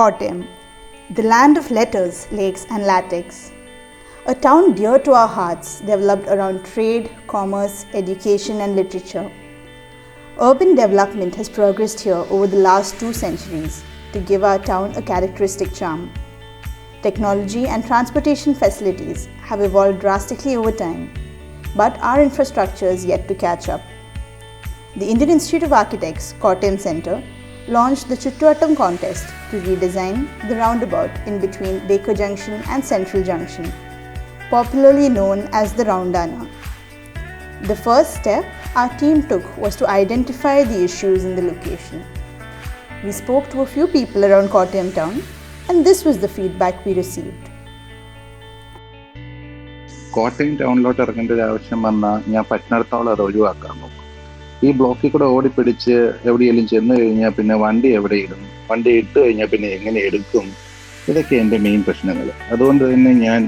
Kottayam, the land of letters, lakes and latex. A town dear to our hearts, developed around trade, commerce, education and literature. Urban development has progressed here over the last 2 centuries to give our town a characteristic charm. Technology and transportation facilities have evolved drastically over time, but our infrastructure is yet to catch up. The Indian Institute of Architects, Kottayam Centre, launched the Chuttuvattam contest to redesign the roundabout in between Baker Junction and Central Junction, popularly known as the Roundana. The first step our team took was to identify the issues in the location. We spoke to a few people around Kottayam town, and this was the feedback we received. Kottayam ടൗണിലോട്ട് ഇറങ്ങേണ്ട ഒരു ആവശ്യം വന്നാൽ ഞാൻ പറ്റുന്നിടത്തോളം അത് ഒഴിവാക്കാൻ നോക്കും. ഈ ബ്ലോക്കിൽ കൂടെ ഓടിപ്പിടിച്ച് എവിടെയെങ്കിലും ചെന്ന് കഴിഞ്ഞാൽ പിന്നെ വണ്ടി എവിടെ ഇടും, വണ്ടി ഇട്ട് കഴിഞ്ഞാൽ പിന്നെ എങ്ങനെ എടുക്കും, ഇതൊക്കെ എൻ്റെ മെയിൻ പ്രശ്നങ്ങൾ. അതുകൊണ്ട് തന്നെ ഞാൻ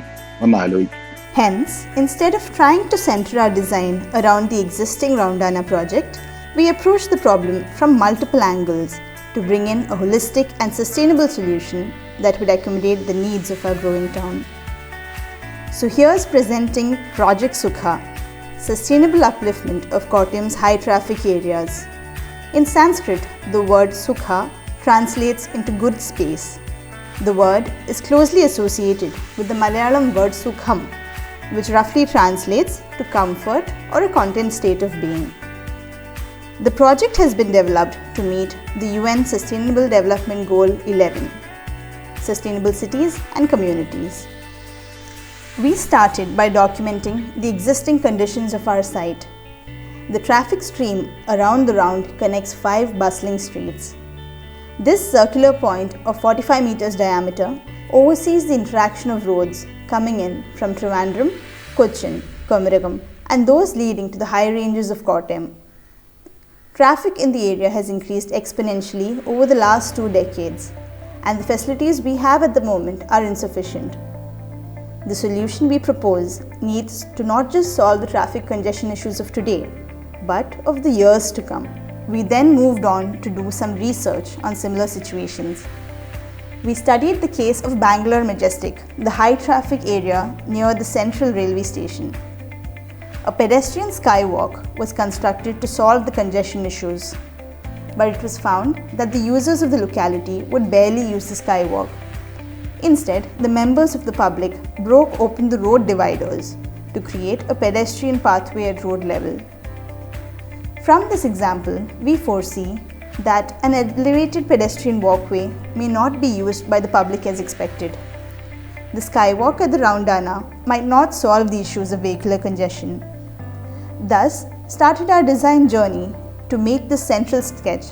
ഒന്ന് ആലോചിക്കും. Hence, instead of trying to center our design around the existing Roundana project, we approached the problem from multiple angles to bring in a holistic and sustainable solution that would accommodate the needs of our growing town. So here's presenting Project Sukha, sustainable upliftment of Kottayam's high traffic areas. In Sanskrit, the word Sukha translates into good space. The word is closely associated with the Malayalam word Sukham, which roughly translates to comfort or a content state of being. The project has been developed to meet the UN Sustainable Development Goal 11, Sustainable Cities and Communities. We started by documenting the existing conditions of our site. The traffic stream around the round connects 5 bustling streets. This circular point of 45 meters diameter oversees the interaction of roads coming in from Trivandrum, Cochin, Kumarakom and those leading to the high ranges of Kottayam. Traffic in the area has increased exponentially over the last 2 decades, and the facilities we have at the moment are insufficient. The solution we propose needs to not just solve the traffic congestion issues of today, but of the years to come. We then moved on to do some research on similar situations. We studied the case of Bangalore Majestic, the high traffic area near the Central Railway Station. A pedestrian skywalk was constructed to solve the congestion issues, but it was found that the users of the locality would barely use the skywalk. Instead, the members of the public broke open the road dividers to create a pedestrian pathway at road level. From this example, we foresee that an elevated pedestrian walkway may not be used by the public as expected. The skywalk at the Roundana might not solve the issues of vehicular congestion. Thus, started our design journey to make this central sketch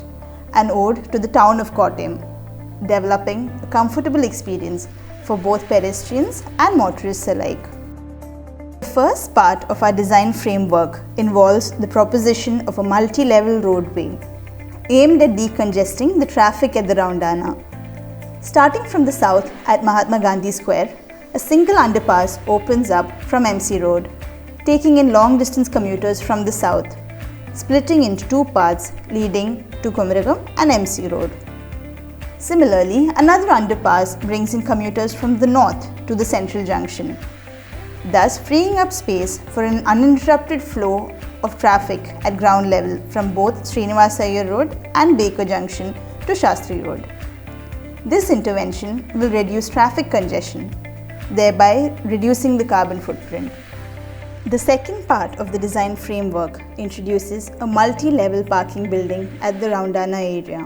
an ode to the town of Kottayam, developing a comfortable experience for both pedestrians and motorists alike. The first part of our design framework involves the proposition of a multi-level roadway aimed at decongesting the traffic at the Roundana. Starting from the south at Mahatma Gandhi Square, a single underpass opens up from MC Road, taking in long-distance commuters from the south, splitting into 2 paths leading to Kumarakom and MC Road. Similarly, another underpass brings in commuters from the north to the Central Junction, thus freeing up space for an uninterrupted flow of traffic at ground level from both Srinivasa Iyer Road and Baker Junction to Shastri Road. This intervention will reduce traffic congestion, thereby reducing the carbon footprint. The second part of the design framework introduces a multi-level parking building at the Roundana area,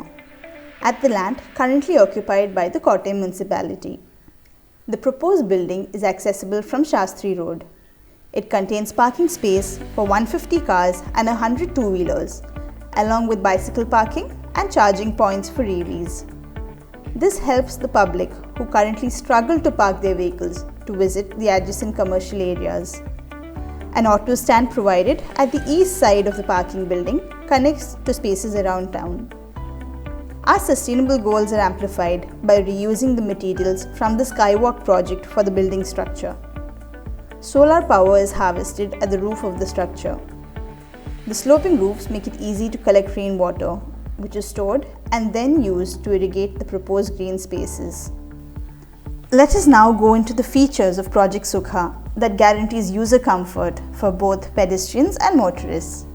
at the land currently occupied by the Kottayam municipality. The proposed building is accessible from Shastri Road. It contains parking space for 150 cars and 100 two-wheelers, along with bicycle parking and charging points for EVs. This helps the public who currently struggle to park their vehicles to visit the adjacent commercial areas. An auto stand provided at the east side of the parking building connects to spaces around town. Our sustainable goals are amplified by reusing the materials from the Skywalk project for the building structure. Solar power is harvested at the roof of the structure. The sloping roofs make it easy to collect rainwater, which is stored and then used to irrigate the proposed green spaces. Let us now go into the features of Project Sukha that guarantees user comfort for both pedestrians and motorists.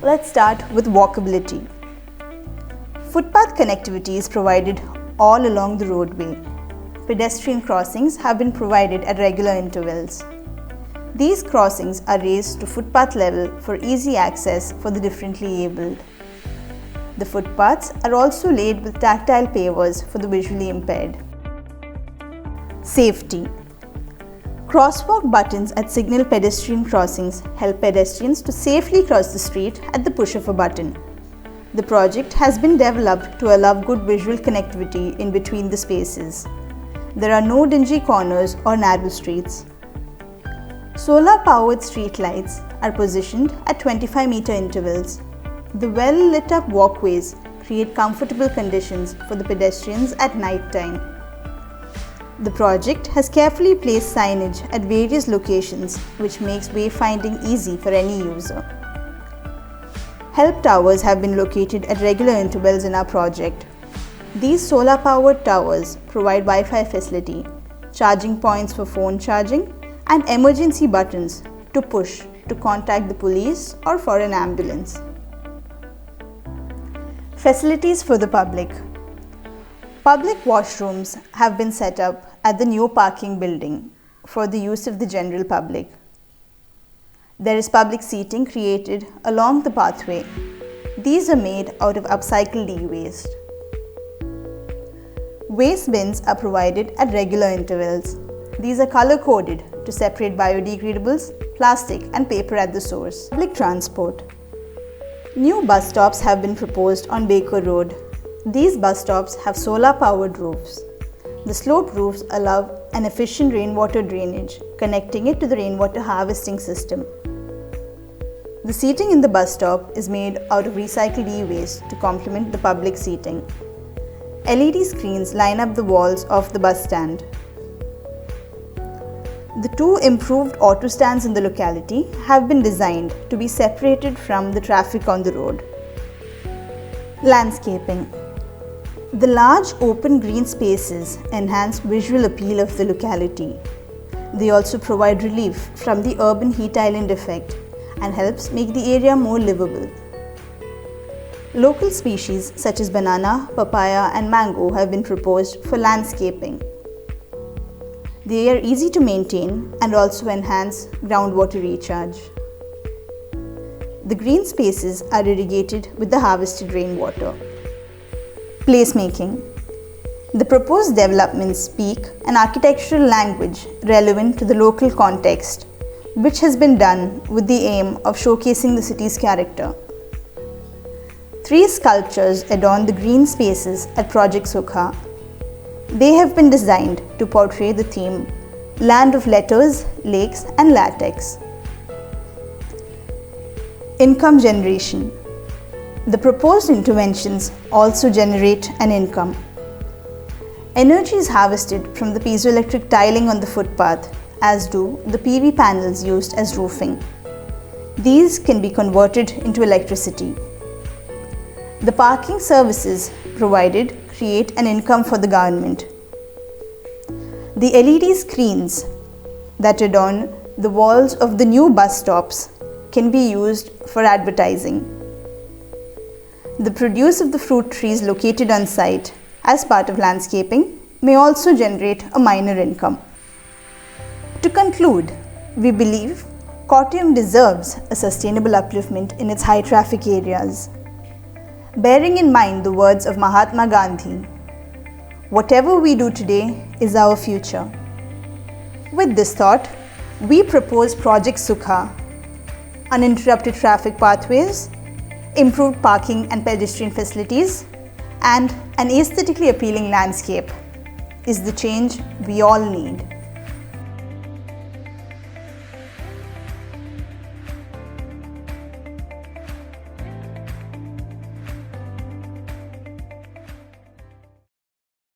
Let's start with walkability. Footpath connectivity is provided all along the roadway. Pedestrian crossings have been provided at regular intervals. These crossings are raised to footpath level for easy access for the differently abled. The footpaths are also laid with tactile pavers for the visually impaired. Safety. Crosswalk buttons at signal pedestrian crossings help pedestrians to safely cross the street at the push of a button. The project has been developed to allow good visual connectivity in between the spaces. There are no dingy corners or narrow streets. Solar-powered street lights are positioned at 25-meter intervals. The well-lit up walkways create comfortable conditions for the pedestrians at night time. The project has carefully placed signage at various locations, which makes wayfinding easy for any user. Help towers have been located at regular intervals in our project. These solar-powered towers provide Wi-Fi facility, charging points for phone charging, and emergency buttons to push to contact the police or for an ambulance. Facilities for the public. Public washrooms have been set up at the new parking building for the use of the general public. There is public seating created along the pathway. These are made out of upcycled e-waste. Waste bins are provided at regular intervals. These are color-coded to separate biodegradables, plastic and paper at the source. Public transport. New bus stops have been proposed on Baker Road. These bus stops have solar-powered roofs. The sloped roofs allow an efficient rainwater drainage, connecting it to the rainwater harvesting system. The seating in the bus stop is made out of recycled e-waste to complement the public seating. LED screens line up the walls of the bus stand. The two improved auto stands in the locality have been designed to be separated from the traffic on the road. Landscaping. The large open green spaces enhance visual appeal of the locality. They also provide relief from the urban heat island effect and helps make the area more livable. Local species such as banana, papaya and mango have been proposed for landscaping. They are easy to maintain and also enhance groundwater recharge. The green spaces are irrigated with the harvested rainwater. Placemaking. The proposed developments speak an architectural language relevant to the local context, which has been done with the aim of showcasing the city's character. 3 sculptures adorn the green spaces at Project Sukha. They have been designed to portray the theme Land of Letters, Lakes and Latex. Income generation. The proposed interventions also generate an income. Energy is harvested from the piezoelectric tiling on the footpath, as do the PV panels used as roofing. These can be converted into electricity. The parking services provided create an income for the government. The LED screens that adorn the walls of the new bus stops can be used for advertising. The produce of the fruit trees located on site as part of landscaping may also generate a minor income. To conclude, we believe Kottayam deserves a sustainable upliftment in its high traffic areas. Bearing in mind the words of Mahatma Gandhi, whatever we do today is our future. With this thought, we propose Project Sukha, uninterrupted traffic pathways, improved parking and pedestrian facilities, and an aesthetically appealing landscape is the change we all need.